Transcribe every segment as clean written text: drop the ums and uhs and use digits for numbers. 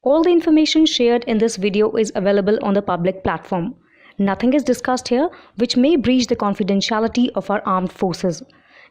All the information shared in this video is available on the public platform. Nothing is discussed here which may breach the confidentiality of our armed forces.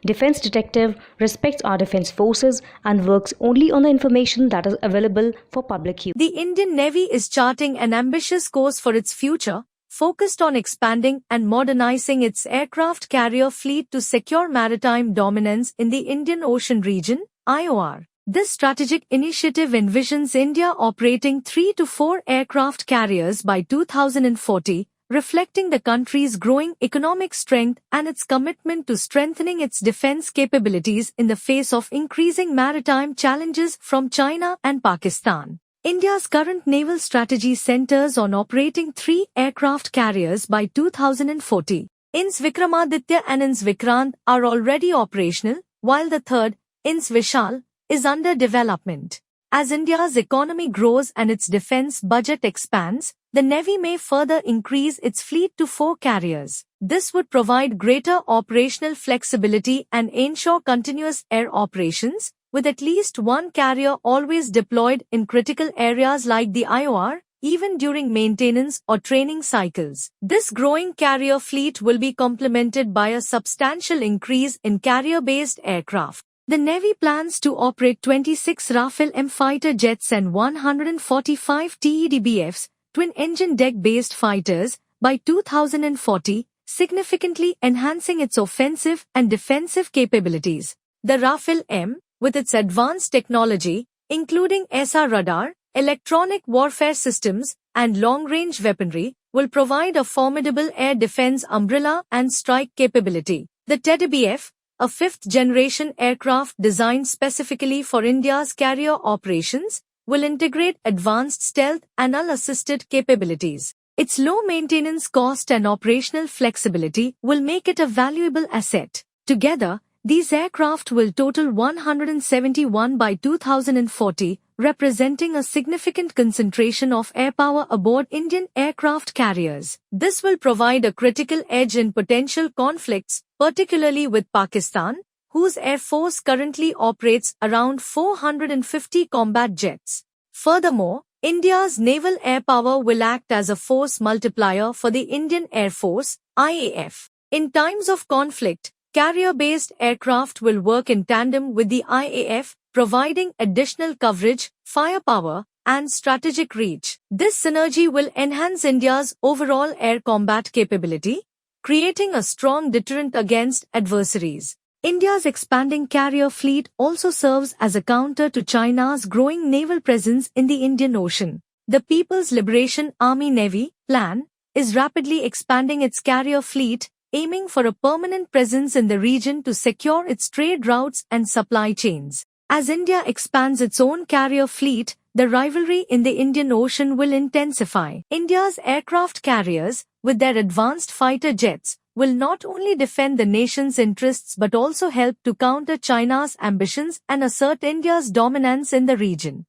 Defense Detective respects our defense forces and works only on the information that is available for public use. The Indian Navy is charting an ambitious course for its future, focused on expanding and modernizing its aircraft carrier fleet to secure maritime dominance in the Indian Ocean region, IOR. This strategic initiative envisions India operating 3 to 4 aircraft carriers by 2040, reflecting the country's growing economic strength and its commitment to strengthening its defense capabilities in the face of increasing maritime challenges from China and Pakistan. India's current naval strategy centers on operating 3 aircraft carriers by 2040. INS Vikramaditya and INS Vikrant are already operational, while the third, INS Vishal, is under development. As India's economy grows and its defense budget expands, the Navy may further increase its fleet to 4 carriers. This would provide greater operational flexibility and ensure continuous air operations, with at least one carrier always deployed in critical areas like the IOR, even during maintenance or training cycles. This growing carrier fleet will be complemented by a substantial increase in carrier-based aircraft. The Navy plans to operate 26 Rafale M fighter jets and 145 TEDBFs, twin-engine deck-based fighters, by 2040, significantly enhancing its offensive and defensive capabilities. The Rafale M, with its advanced technology, including SR radar, electronic warfare systems, and long-range weaponry, will provide a formidable air defense umbrella and strike capability. The TEDBF, a 5th-generation aircraft designed specifically for India's carrier operations, will integrate advanced stealth and hull-assisted capabilities. Its low maintenance cost and operational flexibility will make it a valuable asset. Together, these aircraft will total 171 by 2040, representing a significant concentration of air power aboard Indian aircraft carriers. This will provide a critical edge in potential conflicts, particularly with Pakistan, whose air force currently operates around 450 combat jets. Furthermore, India's naval air power will act as a force multiplier for the Indian Air Force, IAF. In times of conflict, carrier-based aircraft will work in tandem with the IAF, providing additional coverage, firepower, and strategic reach. This synergy will enhance India's overall air combat capability, creating a strong deterrent against adversaries. India's expanding carrier fleet also serves as a counter to China's growing naval presence in the Indian Ocean. The People's Liberation Army Navy, PLAN, is rapidly expanding its carrier fleet, aiming for a permanent presence in the region to secure its trade routes and supply chains. As India expands its own carrier fleet, the rivalry in the Indian Ocean will intensify. India's aircraft carriers, with their advanced fighter jets, will not only defend the nation's interests but also help to counter China's ambitions and assert India's dominance in the region.